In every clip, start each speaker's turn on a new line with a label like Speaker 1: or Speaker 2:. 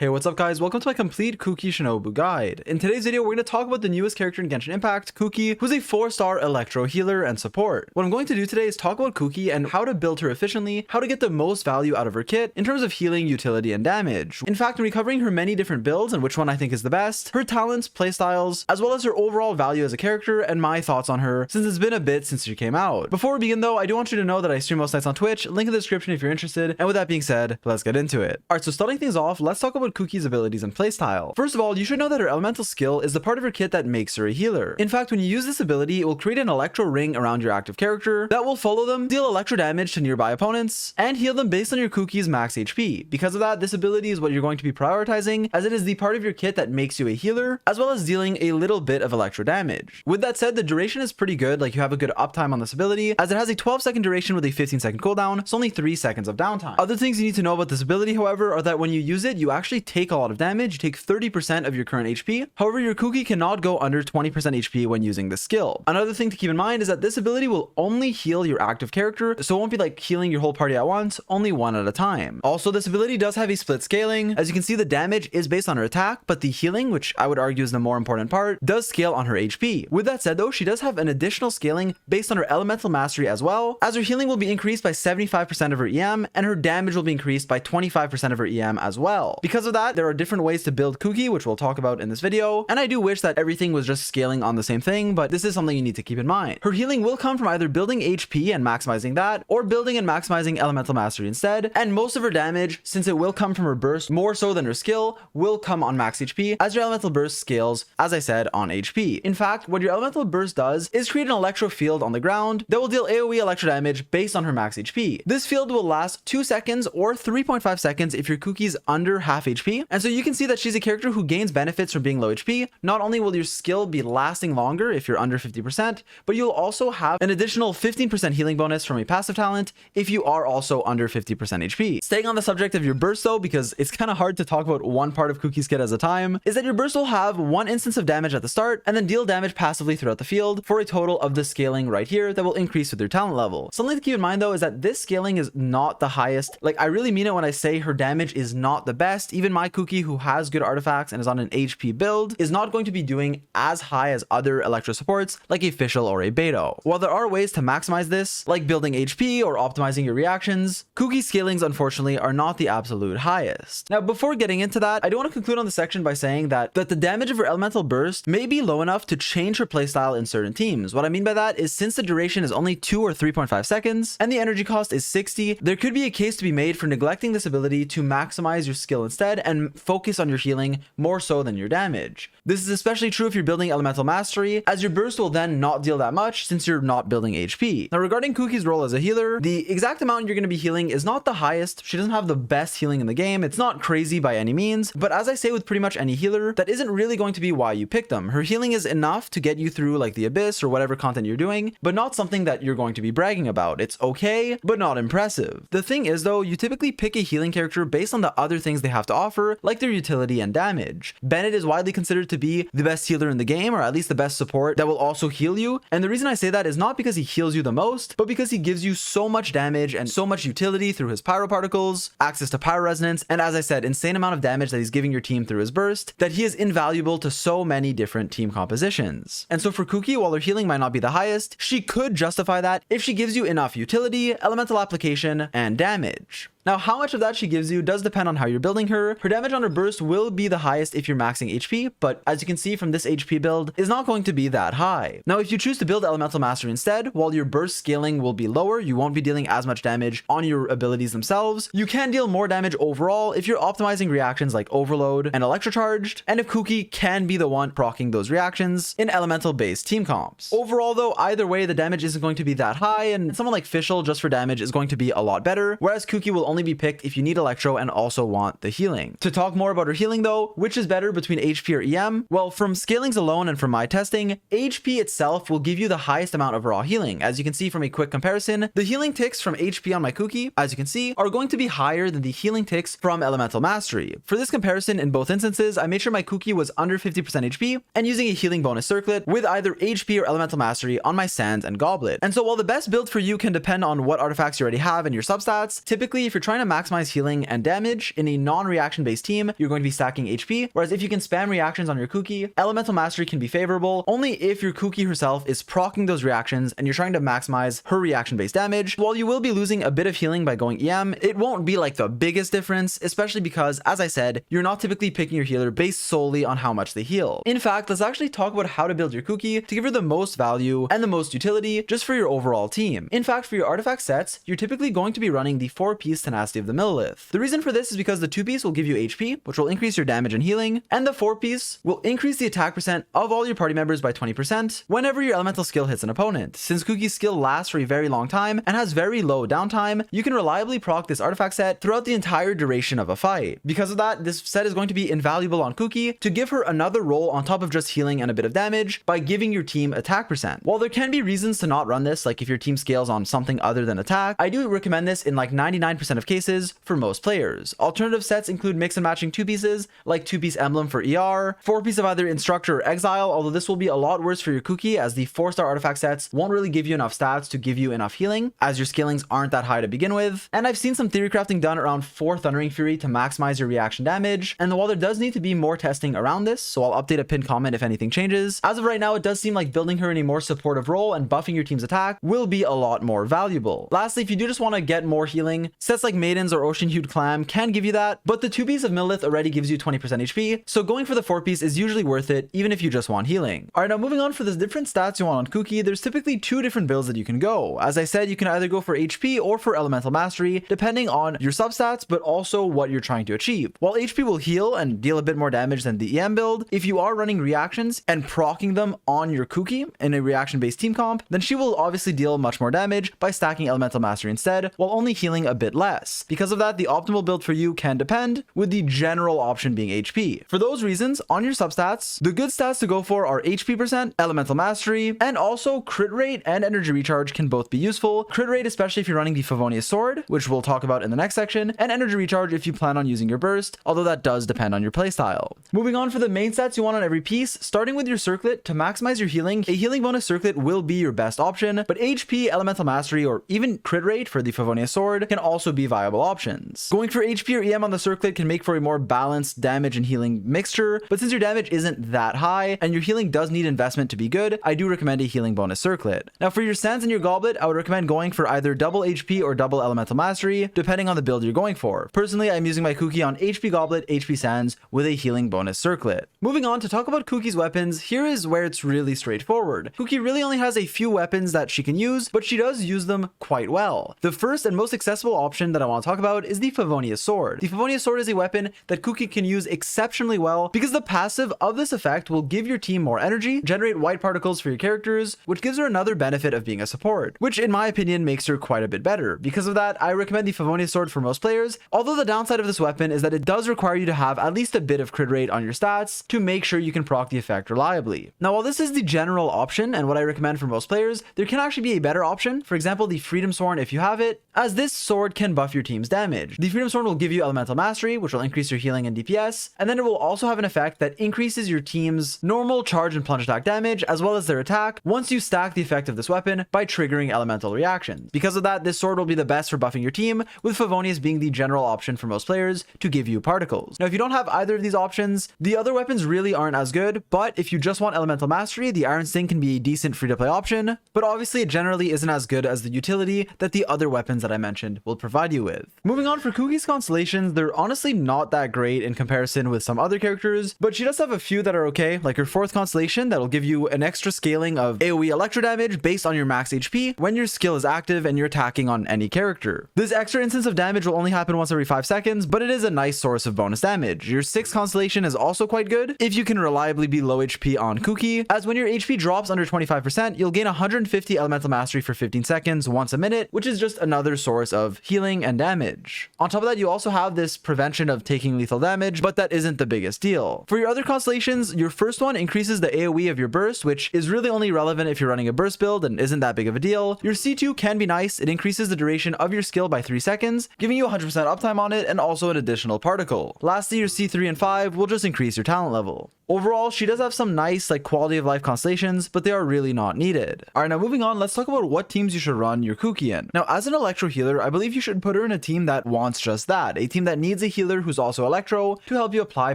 Speaker 1: Hey, what's up guys? Welcome to my complete Kuki Shinobu guide. In today's video, we're going to talk about the newest character in Genshin Impact, Kuki, who's a 4-star electro healer and support. What I'm going to do today is talk about Kuki and how to build her efficiently, how to get the most value out of her kit in terms of healing, utility, and damage. In fact, I'm covering her many different builds and which one I think is the best, her talents, playstyles, as well as her overall value as a character and my thoughts on her since it's been a bit since she came out. Before we begin though, I do want you to know that I stream most nights on Twitch, link in the description if you're interested, and with that being said, let's get into it. Alright, so starting things off, let's talk about Kuki's abilities and playstyle. First of all, you should know that her elemental skill is the part of her kit that makes her a healer. In fact, when you use this ability, it will create an electro ring around your active character that will follow them, deal electro damage to nearby opponents, and heal them based on your Kuki's max HP. Because of that, this ability is what you're going to be prioritizing, as it is the part of your kit that makes you a healer, as well as dealing a little bit of electro damage. With that said, the duration is pretty good, like you have a good uptime on this ability, as it has a 12-second duration with a 15-second cooldown, so only 3 seconds of downtime. Other things you need to know about this ability, however, are that when you use it, you actually take a lot of damage. You take 30% of your current HP. However, your Kuki cannot go under 20% HP when using this skill. Another thing to keep in mind is that this ability will only heal your active character, so it won't be like healing your whole party at once, only one at a time. Also, this ability does have a split scaling. As you can see, the damage is based on her attack, but the healing, which I would argue is the more important part, does scale on her HP. With that said though, she does have an additional scaling based on her elemental mastery as well, as her healing will be increased by 75% of her EM, and her damage will be increased by 25% of her EM as well. Because of that, there are different ways to build Kuki, which we'll talk about in this video, and I do wish that everything was just scaling on the same thing, but this is something you need to keep in mind. Her healing will come from either building HP and maximizing that, or building and maximizing elemental mastery instead, and most of her damage, since it will come from her burst more so than her skill, will come on max HP, as your elemental burst scales, as I said, on HP. In fact, what your elemental burst does is create an electro field on the ground that will deal AoE electro damage based on her max HP. This field will last 2 seconds or 3.5 seconds if your Kuki's under half HP, and so you can see that she's a character who gains benefits from being low HP. Not only will your skill be lasting longer if you're under 50%, but you'll also have an additional 15% healing bonus from a passive talent if you are also under 50% HP. Staying on the subject of your burst though, because it's kind of hard to talk about one part of Kuki's kit at a time, is that your burst will have 1 instance of damage at the start and then deal damage passively throughout the field for a total of the scaling right here that will increase with your talent level. Something to keep in mind though is that this scaling is not the highest. Like, I really mean it when I say her damage is not the best. Even my Kuki, who has good artifacts and is on an HP build, is not going to be doing as high as other electro supports like a Fischl or a Beto. While there are ways to maximize this, like building HP or optimizing your reactions, Kuki scalings unfortunately are not the absolute highest. Now, before getting into that, I do want to conclude on this section by saying that the damage of her elemental burst may be low enough to change her playstyle in certain teams. What I mean by that is, since the duration is only 2 or 3.5 seconds and the energy cost is 60, there could be a case to be made for neglecting this ability to maximize your skill instead and focus on your healing more so than your damage. This is especially true if you're building elemental mastery, as your burst will then not deal that much since you're not building HP. Now, regarding Kuki's role as a healer, the exact amount you're going to be healing is not the highest. She doesn't have the best healing in the game. It's not crazy by any means, but as I say with pretty much any healer, that isn't really going to be why you pick them. Her healing is enough to get you through like the abyss or whatever content you're doing, but not something that you're going to be bragging about. It's okay, but not impressive. The thing is though, you typically pick a healing character based on the other things they have to offer, like their utility and damage. Bennett is widely considered to be the best healer in the game, or at least the best support that will also heal you. And the reason I say that is not because he heals you the most, but because he gives you so much damage and so much utility through his pyro particles, access to pyro resonance, and as I said, insane amount of damage that he's giving your team through his burst, that he is invaluable to so many different team compositions. And so for Kuki, while her healing might not be the highest, she could justify that if she gives you enough utility, elemental application, and damage. Now, how much of that she gives you does depend on how you're building her. Her damage on her burst will be the highest if you're maxing HP, but as you can see from this HP build, is not going to be that high. Now, if you choose to build elemental mastery instead, while your burst scaling will be lower, you won't be dealing as much damage on your abilities themselves. You can deal more damage overall if you're optimizing reactions like overload and electrocharged, and if Kuki can be the one proccing those reactions in elemental based team comps. Overall though, either way, the damage isn't going to be that high, and someone like Fischl just for damage is going to be a lot better, whereas Kuki will only be picked if you need electro and also want the healing. To talk more about her healing though, which is better between HP or EM? Well, from scalings alone and from my testing, HP itself will give you the highest amount of raw healing. As you can see from a quick comparison, the healing ticks from HP on my Kuki, as you can see, are going to be higher than the healing ticks from elemental mastery. For this comparison, in both instances, I made sure my Kuki was under 50% HP and using a healing bonus circlet with either HP or elemental mastery on my Sands and Goblet. And so while the best build for you can depend on what artifacts you already have and your substats, typically if you're you're trying to maximize healing and damage in a non-reaction based team, you're going to be stacking HP, whereas if you can spam reactions on your Kuki, elemental mastery can be favorable only if your Kuki herself is proccing those reactions and you're trying to maximize her reaction based damage. While you will be losing a bit of healing by going EM, it won't be like the biggest difference, especially because, as I said, you're not typically picking your healer based solely on how much they heal. In fact, let's actually talk about how to build your Kuki to give her the most value and the most utility just for your overall team. In fact, for your artifact sets, you're typically going to be running the 4-piece Tenacity of the Millilith. The reason for this is because the 2-piece will give you HP, which will increase your damage and healing, and the 4-piece will increase the attack percent of all your party members by 20% whenever your elemental skill hits an opponent. Since Kuki's skill lasts for a very long time and has very low downtime, you can reliably proc this artifact set throughout the entire duration of a fight. Because of that, this set is going to be invaluable on Kuki to give her another role on top of just healing and a bit of damage by giving your team attack percent. While there can be reasons to not run this, like if your team scales on something other than attack, I do recommend this in like 99% of cases for most players. Alternative sets include mix and matching 2-pieces, like 2-piece Emblem for ER, 4-piece of either Instructor or Exile, although this will be a lot worse for your Kuki as the 4-star artifact sets won't really give you enough stats to give you enough healing, as your scalings aren't that high to begin with. And I've seen some theory crafting done around 4 Thundering Fury to maximize your reaction damage, and while there does need to be more testing around this, so I'll update a pinned comment if anything changes, as of right now it does seem like building her in a more supportive role and buffing your team's attack will be a lot more valuable. Lastly, if you do just want to get more healing, sets like Maidens or Ocean Hued Clam can give you that, but the 2-piece of Millilith already gives you 20% HP, so going for the 4-piece is usually worth it even if you just want healing. Alright, now moving on, for the different stats you want on Kuki, there's typically 2 different builds that you can go. As I said, you can either go for HP or for elemental mastery depending on your substats but also what you're trying to achieve. While HP will heal and deal a bit more damage than the EM build, if you are running reactions and proccing them on your Kuki in a reaction based team comp, then she will obviously deal much more damage by stacking elemental mastery instead while only healing a bit less. Because of that, the optimal build for you can depend, with the general option being HP. For those reasons, on your substats, the good stats to go for are HP percent, elemental mastery, and also crit rate and energy recharge can both be useful. Crit rate especially if you're running the Favonius sword, which we'll talk about in the next section, and energy recharge if you plan on using your burst, although that does depend on your playstyle. Moving on, for the main stats you want on every piece, starting with your circlet, to maximize your healing, a healing bonus circlet will be your best option, but HP, elemental mastery, or even crit rate for the Favonius sword can also be viable options. Going for HP or EM on the circlet can make for a more balanced damage and healing mixture, but since your damage isn't that high and your healing does need investment to be good, I do recommend a healing bonus circlet. Now for your sands and your goblet, I would recommend going for either double HP or double elemental mastery, depending on the build you're going for. Personally, I'm using my Kuki on HP goblet, HP sands with a healing bonus circlet. Moving on to talk about Kuki's weapons, here is where it's really straightforward. Kuki really only has a few weapons that she can use, but she does use them quite well. The first and most accessible option that I want to talk about is the Favonius sword. The Favonius sword is a weapon that Kuki can use exceptionally well because the passive of this effect will give your team more energy, generate white particles for your characters, which gives her another benefit of being a support, which in my opinion makes her quite a bit better. Because of that, I recommend the Favonius sword for most players, although the downside of this weapon is that it does require you to have at least a bit of crit rate on your stats to make sure you can proc the effect reliably. Now while this is the general option and what I recommend for most players, there can actually be a better option, for example the Freedom Sworn if you have it, as this sword can buff your team's damage. The Freedom Sworn will give you elemental mastery, which will increase your healing and DPS, and then it will also have an effect that increases your team's normal charge and plunge attack damage as well as their attack once you stack the effect of this weapon by triggering elemental reactions. Because of that, this sword will be the best for buffing your team, with Favonius being the general option for most players to give you particles. Now if you don't have either of these options, the other weapons really aren't as good, but if you just want elemental mastery, the Iron Sting can be a decent free-to-play option, but obviously it generally isn't as good as the utility that the other weapons that I mentioned will provide you with. Moving on, for Kuki's Constellations, they're honestly not that great in comparison with some other characters, but she does have a few that are okay, like her 4th Constellation that'll give you an extra scaling of AoE electro damage based on your max HP when your skill is active and you're attacking on any character. This extra instance of damage will only happen once every 5 seconds, but it is a nice source of bonus damage. Your 6th Constellation is also quite good if you can reliably be low HP on Kuki, as when your HP drops under 25%, you'll gain 150 elemental mastery for 15 seconds once a minute, which is just another source of healing and damage. On top of that, you also have this prevention of taking lethal damage, but that isn't the biggest deal. For your other constellations, your first one increases the AoE of your burst, which is really only relevant if you're running a burst build and isn't that big of a deal. Your C2 can be nice. It increases the duration of your skill by 3 seconds, giving you 100% uptime on it and also an additional particle. Lastly, your C3 and 5 will just increase your talent level. Overall, she does have some nice like quality of life constellations, but they are really not needed. All right, now moving on, let's talk about what teams you should run your Kuki in. Now, as an electro healer, I believe you should put her in a team that wants just that, a team that needs a healer who's also electro to help you apply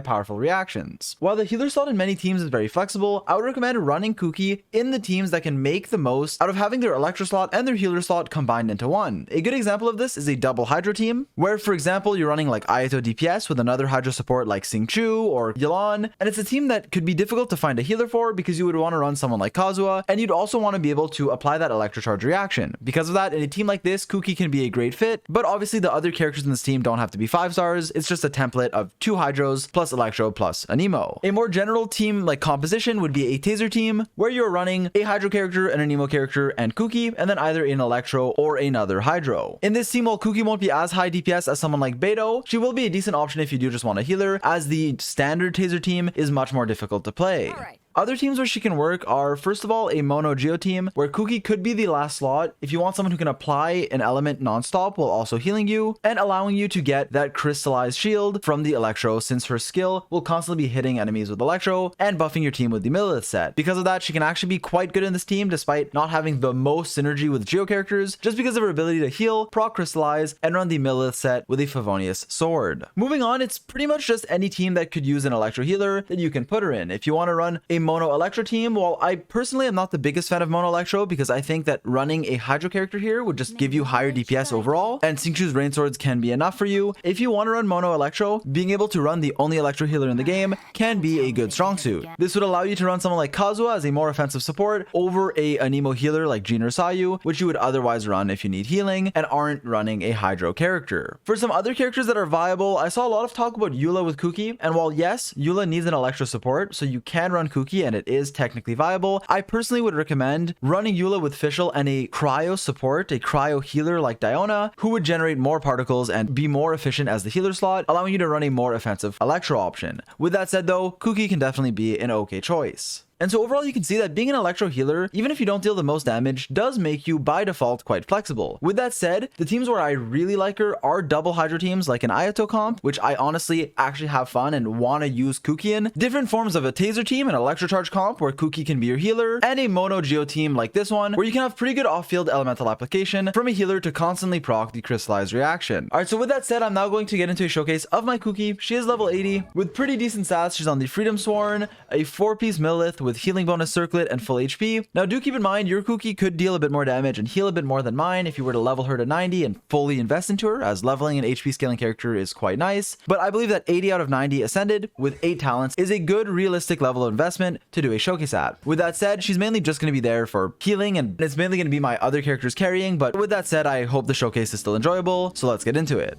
Speaker 1: powerful reactions. While the healer slot in many teams is very flexible, I would recommend running Kuki in the teams that can make the most out of having their electro slot and their healer slot combined into one. A good example of this is a double Hydro team, where for example, you're running like Ayato DPS with another Hydro support like Xingqiu or Yelan, and it's a team that could be difficult to find a healer for because you would want to run someone like Kazuha, and you'd also want to be able to apply that electro charge reaction. Because of that, in a team like this, Kuki can be a great fit, but obviously the other characters in this team don't have to be 5 stars. It's just a template of 2 Hydros plus electro plus a Nemo. A more general team like composition would be a Taser team, where you're running a Hydro character and a Nemo character and Kuki, and then either an electro or another Hydro. In this team, while Kuki won't be as high DPS as someone like Beto, she will be a decent option if you do just want a healer, as the standard Taser team is much more difficult to play. Other teams where she can work are, first of all, a Mono Geo team, where Kuki could be the last slot if you want someone who can apply an element non-stop while also healing you and allowing you to get that crystallized shield from the Electro, since her skill will constantly be hitting enemies with Electro and buffing your team with the Millilith set. Because of that, she can actually be quite good in this team despite not having the most synergy with Geo characters, just because of her ability to heal, proc crystallize, and run the Millilith set with a Favonius sword. Moving on, it's pretty much just any team that could use an Electro healer that you can put her in. If you want to run a Mono Electro team, while I personally am not the biggest fan of Mono Electro because I think that running a Hydro character here would just give you higher DPS overall, and Xingqiu's Rain Swords can be enough for you. If you want to run Mono Electro, being able to run the only Electro healer in the game can be a good strong suit. This would allow you to run someone like Kazuha as a more offensive support over a Anemo healer like Jin or Sayu, which you would otherwise run if you need healing and aren't running a Hydro character. For some other characters that are viable, I saw a lot of talk about Eula with Kuki, and while yes, Eula needs an Electro support, so you can run Kuki and it is technically viable, I personally would recommend running Eula with Fischl and a cryo support, a cryo healer like Diona, who would generate more particles and be more efficient as the healer slot, allowing you to run a more offensive Electro option. With that said though, Kuki can definitely be an okay choice. And so overall, you can see that being an Electro healer, even if you don't deal the most damage, does make you by default quite flexible. With that said, the teams where I really like her are double Hydro teams like an Ayato comp, which I honestly actually have fun and want to use Kuki in, different forms of a Taser team, an Electro Charge comp where Kuki can be your healer, and a Mono Geo team like this one, where you can have pretty good off-field elemental application from a healer to constantly proc the crystallized reaction. Alright, so with that said, I'm now going to get into a showcase of my Kuki. She is level 80 with pretty decent stats. She's on the Freedom Sworn, a 4-piece Millilith with healing bonus circlet and full HP. Now do keep in mind your Kuki could deal a bit more damage and heal a bit more than mine if you were to level her to 90 and fully invest into her, as leveling an HP scaling character is quite nice, but I believe that 80 out of 90 ascended with 8 talents is a good realistic level of investment to do a showcase at. With that said, she's mainly just going to be there for healing and it's mainly going to be my other characters carrying, but with that said, I hope the showcase is still enjoyable, so let's get into it.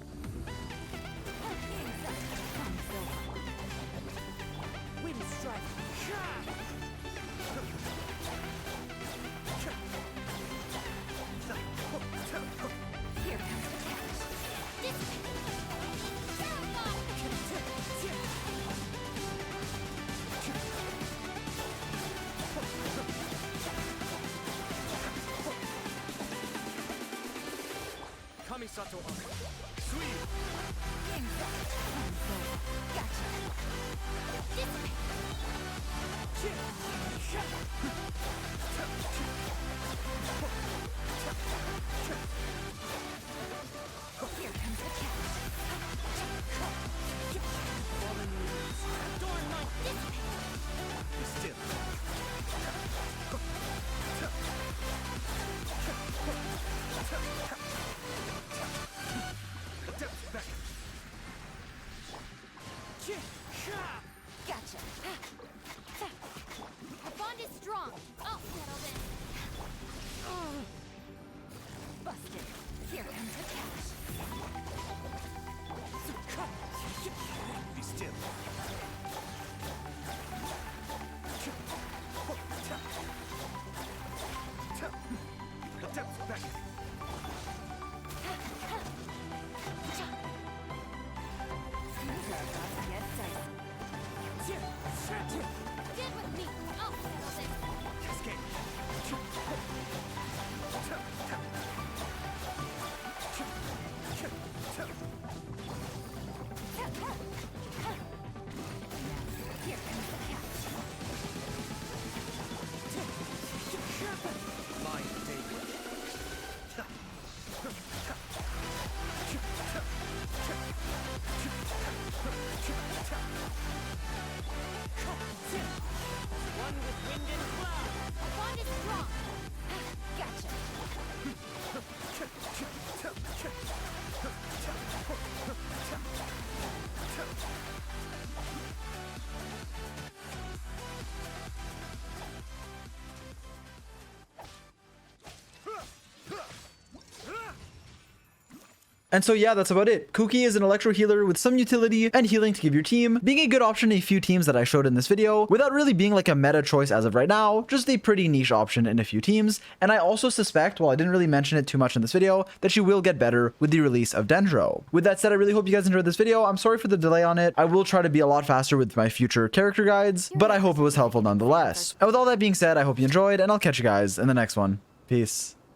Speaker 1: And so yeah, that's about it. Kuki is an electro healer with some utility and healing to give your team, being a good option in a few teams that I showed in this video, without really being like a meta choice as of right now, just a pretty niche option in a few teams. And I also suspect, while I didn't really mention it too much in this video, that she will get better with the release of Dendro. With that said, I really hope you guys enjoyed this video. I'm sorry for the delay on it. I will try to be a lot faster with my future character guides, but I hope it was helpful nonetheless. And with all that being said, I hope you enjoyed, and I'll catch you guys in the next one. Peace.